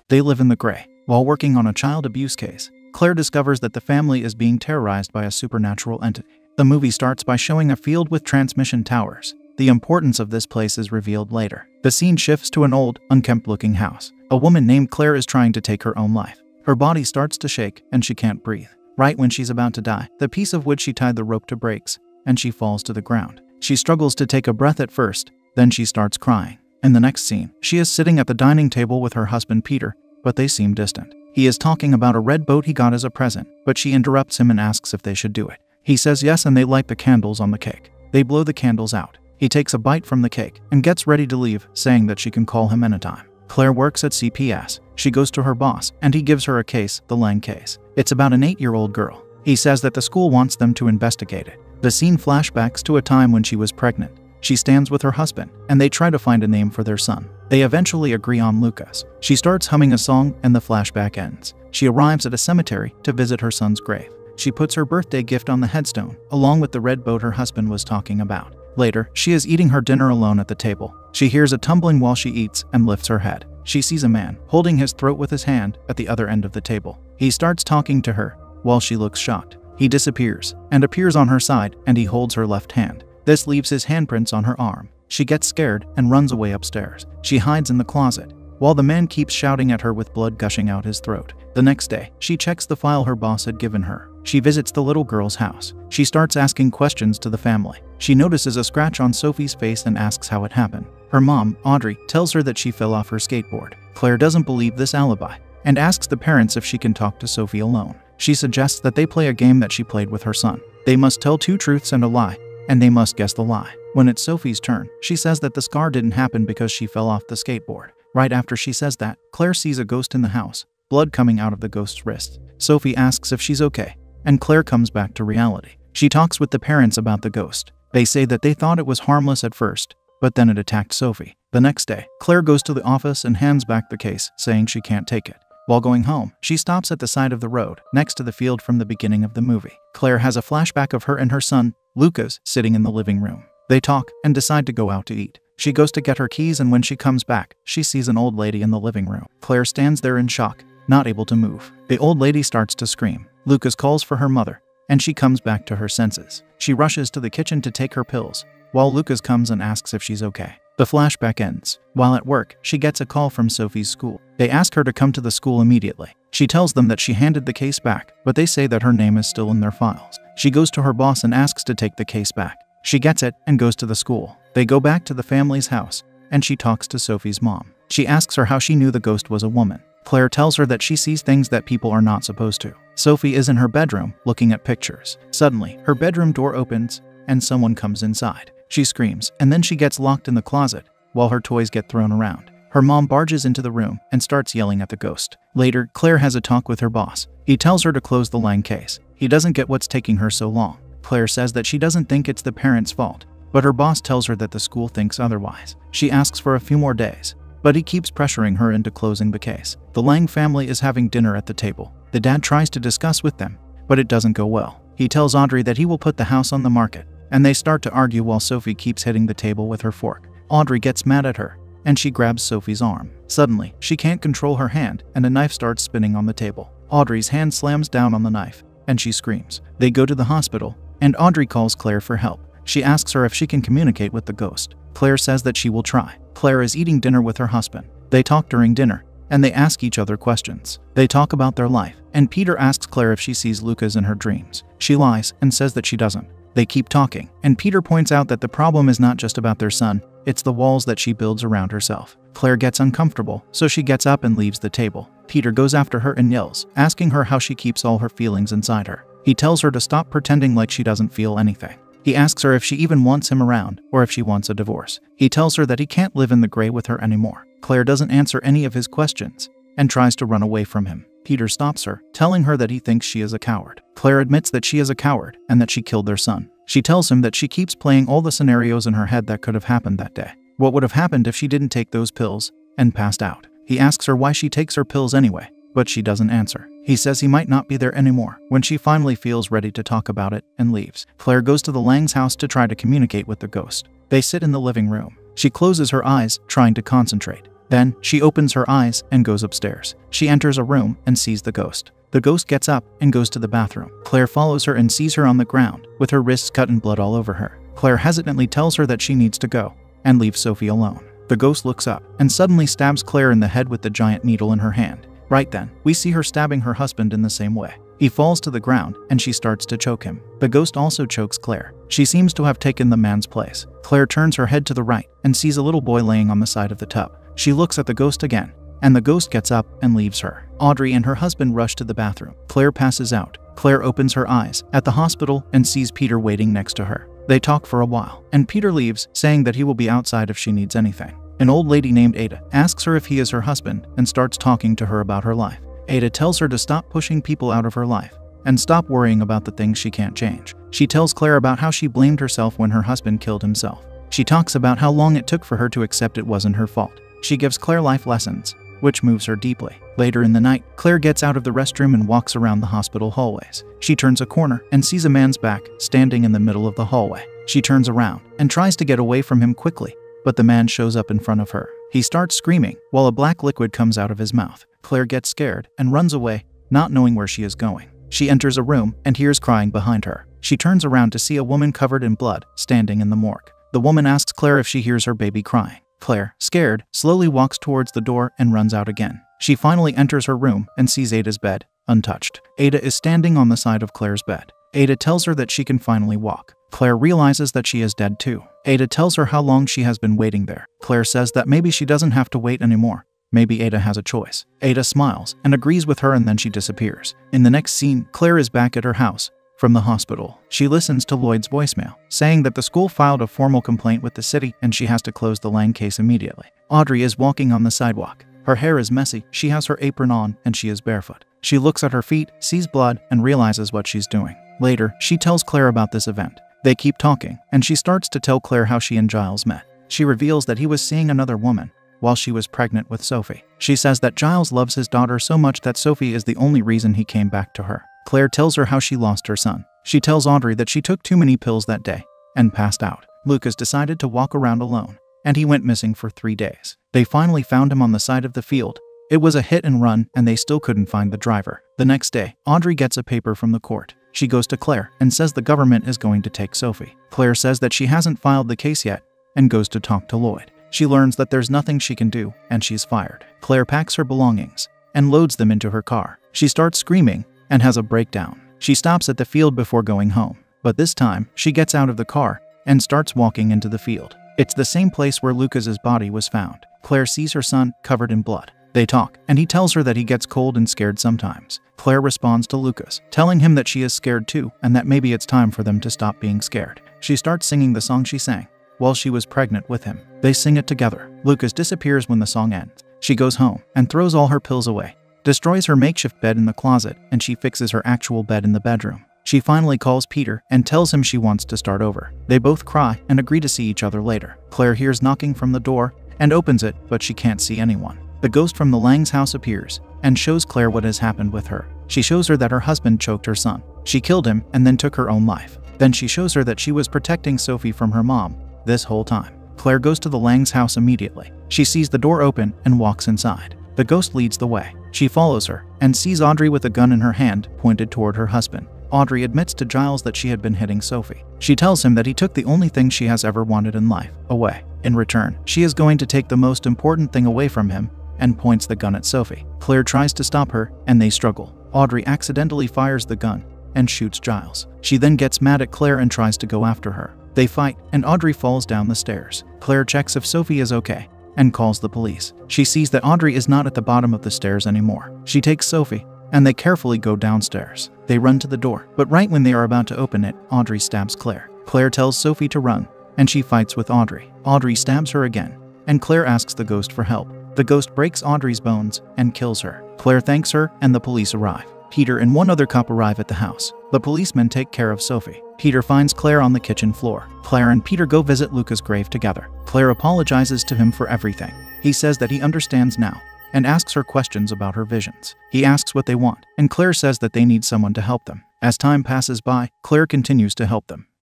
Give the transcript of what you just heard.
They live in the gray. While working on a child abuse case, Claire discovers that the family is being terrorized by a supernatural entity. The movie starts by showing a field with transmission towers. The importance of this place is revealed later. The scene shifts to an old, unkempt-looking house. A woman named Claire is trying to take her own life. Her body starts to shake, and she can't breathe. Right when she's about to die, the piece of wood she tied the rope to breaks, and she falls to the ground. She struggles to take a breath at first, then she starts crying. In the next scene, she is sitting at the dining table with her husband Peter, but they seem distant. He is talking about a red boat he got as a present, but she interrupts him and asks if they should do it. He says yes, and they light the candles on the cake. They blow the candles out. He takes a bite from the cake and gets ready to leave, saying that she can call him anytime. Claire works at CPS. She goes to her boss, and he gives her a case, the Lang case. It's about an 8-year-old girl. He says that the school wants them to investigate it. The scene flashbacks to a time when she was pregnant. She stands with her husband, and they try to find a name for their son. They eventually agree on Lucas. She starts humming a song, and the flashback ends. She arrives at a cemetery to visit her son's grave. She puts her birthday gift on the headstone, along with the red boat her husband was talking about. Later, she is eating her dinner alone at the table. She hears a tumbling while she eats and lifts her head. She sees a man holding his throat with his hand at the other end of the table. He starts talking to her while she looks shocked. He disappears and appears on her side, and he holds her left hand. This leaves his handprints on her arm. She gets scared and runs away upstairs. She hides in the closet while the man keeps shouting at her with blood gushing out his throat. The next day, she checks the file her boss had given her. She visits the little girl's house. She starts asking questions to the family. She notices a scratch on Sophie's face and asks how it happened. Her mom, Audrey, tells her that she fell off her skateboard. Claire doesn't believe this alibi and asks the parents if she can talk to Sophie alone. She suggests that they play a game that she played with her son. They must tell 2 truths and a lie, and they must guess the lie. When it's Sophie's turn, she says that the scar didn't happen because she fell off the skateboard. Right after she says that, Claire sees a ghost in the house, blood coming out of the ghost's wrist. Sophie asks if she's okay, and Claire comes back to reality. She talks with the parents about the ghost. They say that they thought it was harmless at first, but then it attacked Sophie. The next day, Claire goes to the office and hands back the case, saying she can't take it. While going home, she stops at the side of the road, next to the field from the beginning of the movie. Claire has a flashback of her and her son, Lucas, sitting in the living room. They talk and decide to go out to eat. She goes to get her keys, and when she comes back, she sees an old lady in the living room. Claire stands there in shock, not able to move. The old lady starts to scream. Lucas calls for her mother, and she comes back to her senses. She rushes to the kitchen to take her pills, while Lucas comes and asks if she's okay. The flashback ends. While at work, she gets a call from Sophie's school. They ask her to come to the school immediately. She tells them that she handed the case back, but they say that her name is still in their files. She goes to her boss and asks to take the case back. She gets it and goes to the school. They go back to the family's house, and she talks to Sophie's mom. She asks her how she knew the ghost was a woman. Claire tells her that she sees things that people are not supposed to. Sophie is in her bedroom, looking at pictures. Suddenly, her bedroom door opens, and someone comes inside. She screams, and then she gets locked in the closet, while her toys get thrown around. Her mom barges into the room and starts yelling at the ghost. Later, Claire has a talk with her boss. He tells her to close the Lang case. He doesn't get what's taking her so long. Claire says that she doesn't think it's the parents' fault, but her boss tells her that the school thinks otherwise. She asks for a few more days, but he keeps pressuring her into closing the case. The Lang family is having dinner at the table. The dad tries to discuss with them, but it doesn't go well. He tells Audrey that he will put the house on the market, and they start to argue while Sophie keeps hitting the table with her fork. Audrey gets mad at her, and she grabs Sophie's arm. Suddenly, she can't control her hand, and a knife starts spinning on the table. Audrey's hand slams down on the knife, and she screams. They go to the hospital, and Audrey calls Claire for help. She asks her if she can communicate with the ghost. Claire says that she will try. Claire is eating dinner with her husband. They talk during dinner, and they ask each other questions. They talk about their life, and Peter asks Claire if she sees Lucas in her dreams. She lies and says that she doesn't. They keep talking, and Peter points out that the problem is not just about their son, it's the walls that she builds around herself. Claire gets uncomfortable, so she gets up and leaves the table. Peter goes after her and yells, asking her how she keeps all her feelings inside her. He tells her to stop pretending like she doesn't feel anything. He asks her if she even wants him around, or if she wants a divorce. He tells her that he can't live in the gray with her anymore. Claire doesn't answer any of his questions, and tries to run away from him. Peter stops her, telling her that he thinks she is a coward. Claire admits that she is a coward, and that she killed their son. She tells him that she keeps playing all the scenarios in her head that could have happened that day. What would have happened if she didn't take those pills, and passed out? He asks her why she takes her pills anyway, but she doesn't answer. He says he might not be there anymore when she finally feels ready to talk about it and leaves. Claire goes to the Lang's house to try to communicate with the ghost. They sit in the living room. She closes her eyes, trying to concentrate, Then, she opens her eyes and goes upstairs. She enters a room and sees the ghost. The ghost gets up and goes to the bathroom. Claire follows her and sees her on the ground, with her wrists cut and blood all over her. Claire hesitantly tells her that she needs to go, and leaves Sophie alone. The ghost looks up, and suddenly stabs Claire in the head with the giant needle in her hand. Right then, we see her stabbing her husband in the same way. He falls to the ground, and she starts to choke him. The ghost also chokes Claire. She seems to have taken the man's place. Claire turns her head to the right, and sees a little boy laying on the side of the tub. She looks at the ghost again, and the ghost gets up and leaves her. Audrey and her husband rush to the bathroom. Claire passes out. Claire opens her eyes at the hospital and sees Peter waiting next to her. They talk for a while, and Peter leaves, saying that he will be outside if she needs anything. An old lady named Ada asks her if he is her husband and starts talking to her about her life. Ada tells her to stop pushing people out of her life and stop worrying about the things she can't change. She tells Claire about how she blamed herself when her husband killed himself. She talks about how long it took for her to accept it wasn't her fault. She gives Claire life lessons, which moves her deeply. Later in the night, Claire gets out of the restroom and walks around the hospital hallways. She turns a corner and sees a man's back standing in the middle of the hallway. She turns around and tries to get away from him quickly, but the man shows up in front of her. He starts screaming while a black liquid comes out of his mouth. Claire gets scared and runs away, not knowing where she is going. She enters a room and hears crying behind her. She turns around to see a woman covered in blood standing in the morgue. The woman asks Claire if she hears her baby crying. Claire, scared, slowly walks towards the door and runs out again. She finally enters her room and sees Ada's bed, untouched. Ada is standing on the side of Claire's bed. Ada tells her that she can finally walk. Claire realizes that she is dead too. Ada tells her how long she has been waiting there. Claire says that maybe she doesn't have to wait anymore. Maybe Ada has a choice. Ada smiles and agrees with her, and then she disappears. In the next scene, Claire is back at her house from the hospital. She listens to Lloyd's voicemail, saying that the school filed a formal complaint with the city and she has to close the Lang case immediately. Audrey is walking on the sidewalk. Her hair is messy, she has her apron on, and she is barefoot. She looks at her feet, sees blood, and realizes what she's doing. Later, she tells Claire about this event. They keep talking, and she starts to tell Claire how she and Giles met. She reveals that he was seeing another woman while she was pregnant with Sophie. She says that Giles loves his daughter so much that Sophie is the only reason he came back to her. Claire tells her how she lost her son. She tells Audrey that she took too many pills that day and passed out. Lucas decided to walk around alone, and he went missing for 3 days. They finally found him on the side of the field. It was a hit and run, and they still couldn't find the driver. The next day, Audrey gets a paper from the court. She goes to Claire and says the government is going to take Sophie. Claire says that she hasn't filed the case yet and goes to talk to Lloyd. She learns that there's nothing she can do, and she's fired. Claire packs her belongings and loads them into her car. She starts screaming and has a breakdown. She stops at the field before going home, but this time she gets out of the car and starts walking into the field. It's the same place where Lucas's body was found. Claire sees her son covered in blood. They talk, and he tells her that he gets cold and scared sometimes. Claire responds to Lucas, telling him that she is scared too and that maybe it's time for them to stop being scared. She starts singing the song she sang while she was pregnant with him. They sing it together. Lucas disappears when the song ends. She goes home and throws all her pills away, destroys her makeshift bed in the closet, and she fixes her actual bed in the bedroom. She finally calls Peter and tells him she wants to start over. They both cry and agree to see each other later. Claire hears knocking from the door and opens it, but she can't see anyone. The ghost from the Lang's house appears and shows Claire what has happened with her. She shows her that her husband choked her son. She killed him and then took her own life. Then she shows her that she was protecting Sophie from her mom this whole time. Claire goes to the Lang's house immediately. She sees the door open and walks inside. The ghost leads the way. She follows her and sees Audrey with a gun in her hand pointed toward her husband. Audrey admits to Giles that she had been hitting Sophie. She tells him that he took the only thing she has ever wanted in life away. In return, she is going to take the most important thing away from him and points the gun at Sophie. Claire tries to stop her, and they struggle. Audrey accidentally fires the gun and shoots Giles. She then gets mad at Claire and tries to go after her. They fight, and Audrey falls down the stairs. Claire checks if Sophie is okay and calls the police. She sees that Audrey is not at the bottom of the stairs anymore. She takes Sophie, and they carefully go downstairs. They run to the door, but right when they are about to open it, Audrey stabs Claire. Claire tells Sophie to run, and she fights with Audrey. Audrey stabs her again, and Claire asks the ghost for help. The ghost breaks Audrey's bones and kills her. Claire thanks her, and the police arrive. Peter and one other cop arrive at the house. The policemen take care of Sophie. Peter finds Claire on the kitchen floor. Claire and Peter go visit Luca's grave together. Claire apologizes to him for everything. He says that he understands now and asks her questions about her visions. He asks what they want, and Claire says that they need someone to help them. As time passes by, Claire continues to help them.